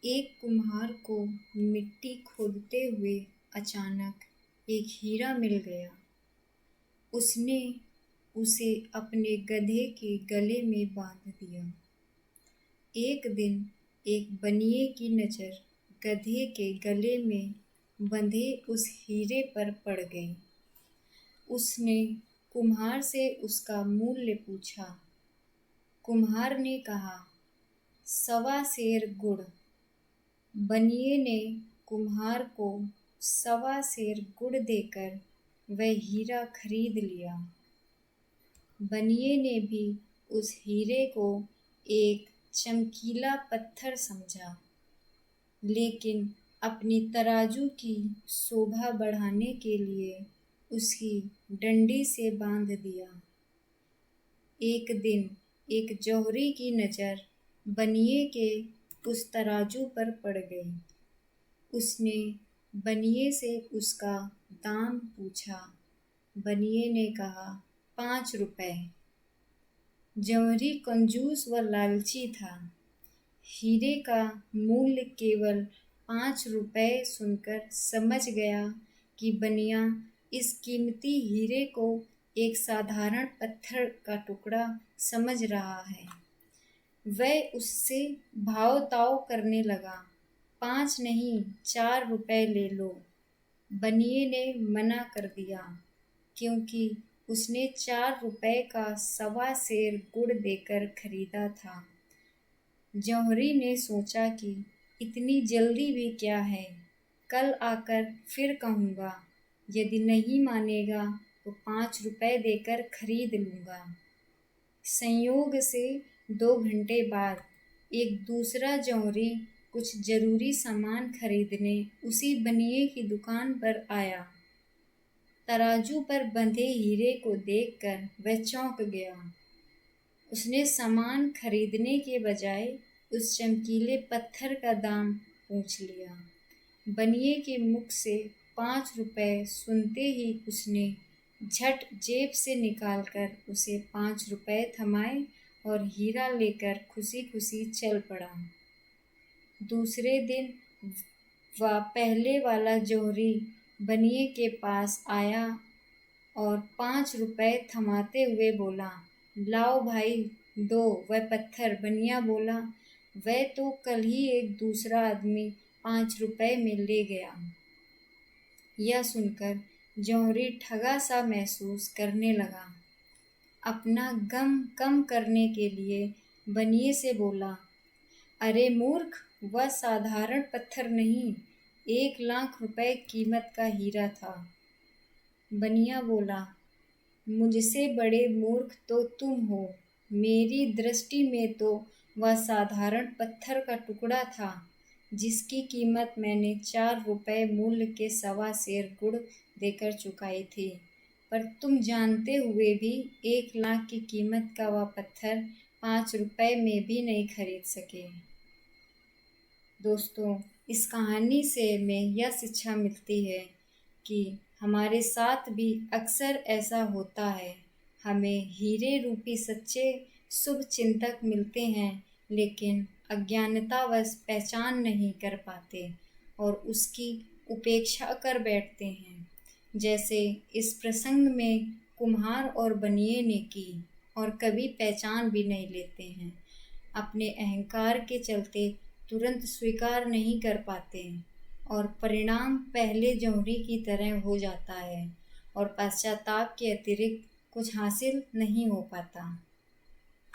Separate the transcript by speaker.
Speaker 1: एक कुम्हार को मिट्टी खोदते हुए अचानक एक हीरा मिल गया। उसने उसे अपने गधे के गले में बांध दिया। एक दिन एक बनिए की नज़र गधे के गले में बंधे उस हीरे पर पड़ गई। उसने कुम्हार से उसका मूल्य पूछा। कुम्हार ने कहा, 1.25 सेर गुड़। बनिए ने कुम्हार को 1.25 सेर गुड़ देकर वह हीरा खरीद लिया। बनिए ने भी उस हीरे को एक चमकीला पत्थर समझा, लेकिन अपनी तराजू की शोभा बढ़ाने के लिए उसकी डंडी से बांध दिया। एक दिन एक जौहरी की नज़र बनिए के उस तराजू पर पड़ गई। उसने बनिए से उसका दाम पूछा। बनिए ने कहा, 5 रुपए। जौहरी कंजूस व लालची था। हीरे का मूल्य केवल 5 रुपए सुनकर समझ गया कि बनिया इस कीमती हीरे को एक साधारण पत्थर का टुकड़ा समझ रहा है। वह उससे भाव-ताव करने लगा। 5 नहीं, 4 रुपए ले लो। बनिए ने मना कर दिया, क्योंकि उसने 4 रुपए का 1.25 सेर गुड़ देकर खरीदा था। जौहरी ने सोचा कि इतनी जल्दी भी क्या है, कल आकर फिर कहूँगा। यदि नहीं मानेगा तो 5 रुपए देकर खरीद लूँगा। संयोग से 2 घंटे बाद एक दूसरा जौहरी कुछ जरूरी सामान खरीदने उसी बनिए की दुकान पर आया। तराजू पर बंधे हीरे को देखकर वह चौंक गया। उसने सामान खरीदने के बजाय उस चमकीले पत्थर का दाम पूछ लिया। बनिए के मुख से 5 रुपए सुनते ही उसने झट जेब से निकालकर उसे 5 रुपए थमाए और हीरा लेकर खुशी खुशी चल पड़ा। दूसरे दिन वह पहले वाला जौहरी बनिए के पास आया और 5 रुपए थमाते हुए बोला, लाओ भाई, दो वह पत्थर। बनिया बोला, वह तो कल ही एक दूसरा आदमी 5 रुपए में ले गया। यह सुनकर जौहरी ठगा सा महसूस करने लगा। अपना गम कम करने के लिए बनिए से बोला, अरे मूर्ख, वह साधारण पत्थर नहीं, 1 लाख रुपए कीमत का हीरा था। बनिया बोला, मुझसे बड़े मूर्ख तो तुम हो। मेरी दृष्टि में तो वह साधारण पत्थर का टुकड़ा था, जिसकी कीमत मैंने 4 रुपए मूल्य के 1.25 सेर गुड़ देकर चुकाई थी। पर तुम जानते हुए भी 1 लाख की कीमत का वह पत्थर 5 रुपए में भी नहीं खरीद सके। दोस्तों, इस कहानी से हमें यह शिक्षा मिलती है कि हमारे साथ भी अक्सर ऐसा होता है। हमें हीरे रूपी सच्चे शुभ चिंतक मिलते हैं, लेकिन अज्ञानतावश पहचान नहीं कर पाते और उसकी उपेक्षा कर बैठते हैं, जैसे इस प्रसंग में कुम्हार और बनिए ने की, और कभी पहचान भी नहीं लेते हैं। अपने अहंकार के चलते तुरंत स्वीकार नहीं कर पाते और परिणाम पहले जौहरी की तरह हो जाता है और पश्चाताप के अतिरिक्त कुछ हासिल नहीं हो पाता।